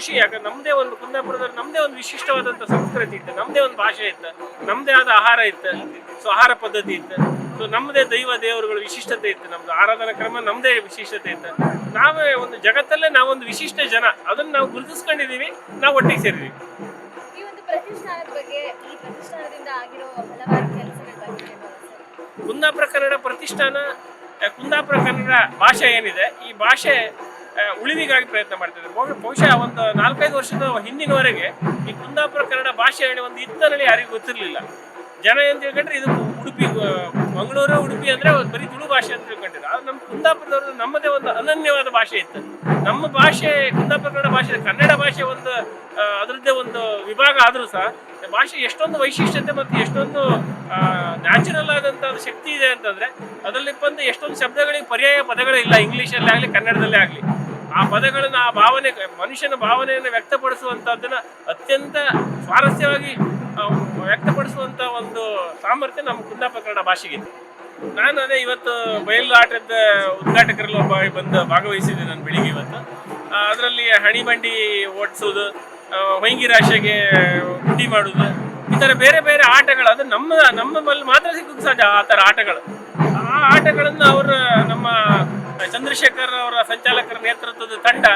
ಖುಷಿ. ಯಾಕಂದ್ರೆ ನಮ್ಮದೇ ಒಂದು ಕುಂದಾಪುರದಲ್ಲಿ ನಮ್ಮದೇ ಒಂದು ವಿಶಿಷ್ಟವಾದಂಥ ಸಂಸ್ಕೃತಿ ಇತ್ತು, ನಮ್ಮದೇ ಒಂದು ಭಾಷೆ ಇತ್ತು, ನಮ್ಮದೇ ಆದ ಆಹಾರ ಇತ್ತು, ಸೊ ಆಹಾರ ಪದ್ಧತಿ ಇತ್ತು, ಸೊ ನಮ್ಮದೇ ದೇವರುಗಳ ವಿಶಿಷ್ಟತೆ ಇತ್ತು, ನಮ್ದು ಆರಾಧನಾ ಕ್ರಮ ನಮ್ಮದೇ ವಿಶಿಷ್ಟತೆ ಇತ್ತು. ನಾವೇ ಒಂದು ಜಗತ್ತಲ್ಲೇ ನಾವೊಂದು ವಿಶಿಷ್ಟ ಜನ, ಅದನ್ನು ನಾವು ಗುರುತಿಸ್ಕೊಂಡಿದ್ದೀವಿ, ನಾವು ಒಟ್ಟಿಗೆ ಸೇರಿದ್ದೀವಿ. ಈ ಒಂದು ಪ್ರತಿಷ್ಠಾನದ ಬಗ್ಗೆ, ಈ ಪ್ರತಿಷ್ಠಾನದಿಂದ ಆಗಿರೋ ಹಲವಾರು ಕೆಲಸಗಳ ಬಗ್ಗೆ ಕುಂದಾಪುರ ಕನ್ನಡ ಪ್ರತಿಷ್ಠಾನ, ಕುಂದಾಪುರ ಕನ್ನಡ ಭಾಷೆ ಏನಿದೆ, ಈ ಭಾಷೆ ಉಳಿವಿಗಾಗಿ ಪ್ರಯತ್ನ ಮಾಡ್ತಿದ್ದಾರೆ. ಬಹುಶಃ ಒಂದು 4-5 ವರ್ಷದ ಹಿಂದಿನವರೆಗೆ ಈ ಕುಂದಾಪುರ ಕನ್ನಡ ಭಾಷೆ ಹೇಳಿ ಒಂದು ಇತ್ತನಲ್ಲಿ ಯಾರಿಗೂ ಗೊತ್ತಿರಲಿಲ್ಲ. ಜನ ಏನು ತಿಳ್ಕೊಂಡ್ರೆ ಇದು ಉಡುಪಿ, ಮಂಗಳೂರು ಉಡುಪಿ ಅಂದರೆ ಬರೀ ತುಳು ಭಾಷೆ ಅಂತ ತಿಳ್ಕೊಂಡಿದ್ರು. ಅದು ನಮ್ಮ ಕುಂದಾಪುರದವ್ರದ್ದು ನಮ್ಮದೇ ಒಂದು ಅನನ್ಯವಾದ ಭಾಷೆ ಇತ್ತು. ನಮ್ಮ ಭಾಷೆ ಕುಂದಾಪುರ ಕನ್ನಡ ಭಾಷೆ, ಕನ್ನಡ ಭಾಷೆ ಒಂದು ಅದರದ್ದೇ ಒಂದು ವಿಭಾಗ ಆದರೂ ಸಹ ಭಾಷೆ ಎಷ್ಟೊಂದು ವೈಶಿಷ್ಟ್ಯತೆ ಮತ್ತು ಎಷ್ಟೊಂದು ನ್ಯಾಚುರಲ್ ಆದಂಥ ಶಕ್ತಿ ಇದೆ ಅಂತಂದರೆ, ಅದರಲ್ಲಿ ಬಂದು ಎಷ್ಟೊಂದು ಶಬ್ದಗಳಿಗೆ ಪರ್ಯಾಯ ಪದಗಳಿಲ್ಲ, ಇಂಗ್ಲೀಷಲ್ಲೇ ಆಗಲಿ ಕನ್ನಡದಲ್ಲೇ ಆಗಲಿ. ಆ ಪದಗಳನ್ನು, ಆ ಭಾವನೆ, ಮನುಷ್ಯನ ಭಾವನೆಯನ್ನು ವ್ಯಕ್ತಪಡಿಸುವಂಥದ್ದನ್ನು ಅತ್ಯಂತ ಸ್ವಾರಸ್ಯವಾಗಿ ವ್ಯಕ್ತಪಡಿಸುವಂಥ ಒಂದು ಸಾಮರ್ಥ್ಯ ನಮ್ಮ ಕುಂದಾಪುರ ಕನ್ನಡ ಭಾಷೆಗಿದೆ. ನಾನು ಅದೇ ಇವತ್ತು ಬಯಲು ಆಟದ ಉದ್ಘಾಟಕರಲ್ಲಿ ಒಬ್ಬ ಬಂದು ಭಾಗವಹಿಸಿದ್ದೆ ನಾನು ಬೆಳಿಗ್ಗೆ ಇವತ್ತು. ಅದರಲ್ಲಿ ಹಣಿಬಂಡಿ ಓಡಿಸೋದು, ಹೊಂಗಿ ರಾಶಿಗೆ ಗುಡ್ಡಿ ಮಾಡೋದು, ಈ ಥರ ಬೇರೆ ಬೇರೆ ಆಟಗಳು, ಅದು ನಮ್ಮಲ್ಲಿ ಮಾತ್ರ ಸಿಗೋದು ಸಹಜ ಆ ಥರ ಆಟಗಳು. ಆ ಆಟಗಳನ್ನು ನಮ್ಮ ಚಂದ್ರಶೇಖರ್ ಅವರ ಸಂಚಾಲಕರ ನೇತೃತ್ವದ ತಂಡ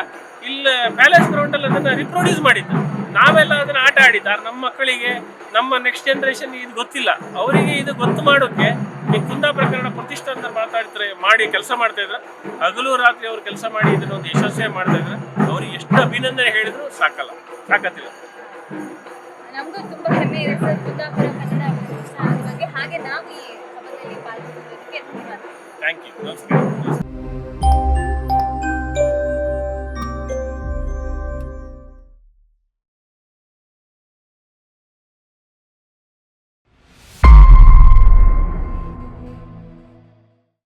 ಇಲ್ಲಿ ಪ್ಯಾಲೇಸ್ ಗ್ರೌಂಡಲ್ಲಿ ಅದನ್ನು ರಿಪ್ರೊಡ್ಯೂಸ್ ಮಾಡಿದ್ದು. ನಾವೆಲ್ಲ ಅದನ್ನು ಆಟ ಆಡಿದ್ದಾರೆ. ನಮ್ಮ ಮಕ್ಕಳಿಗೆ, ನಮ್ಮ ನೆಕ್ಸ್ಟ್ ಜನ್ರೇಷನ್ ಇದು ಗೊತ್ತಿಲ್ಲ, ಅವರಿಗೆ ಇದು ಗೊತ್ತು ಮಾಡೋಕ್ಕೆ ಈ ಕುಂದಾಪುರ ಕನ್ನಡ ಪ್ರತಿಷ್ಠಾನದಲ್ಲಿ ಮಾಡಿ ಕೆಲಸ ಮಾಡ್ತಾ ಇದ್ದಾರೆ. ಹಗಲು ರಾತ್ರಿ ಅವರು ಕೆಲಸ ಮಾಡಿ ಇದನ್ನೊಂದು ಯಶಸ್ವಿ ಮಾಡ್ತಾ ಇದ್ದಾರೆ. ಅವ್ರಿಗೆ ಎಷ್ಟು ಅಭಿನಂದನೆ ಹೇಳಿದ್ರು ಸಾಕತ್ತಿಲ್ಲ. ನಮಗೂ ತುಂಬಾ ಹೆಮ್ಮೆ ಇದೆ ಸರ್ ಕುಂದಾಪುರ ಕನ್ನಡ ಪ್ರತಿಷ್ಠಾನದ ಬಗ್ಗೆ. ಹಾಗೆ ನಾವು ಈ ಸಭೆಯಲ್ಲಿ ಪಾಲ್ಗೊಳ್ಳೋದಕ್ಕೆ ಧನ್ಯವಾದ. Thank you. ನಮಸ್ಕಾರ.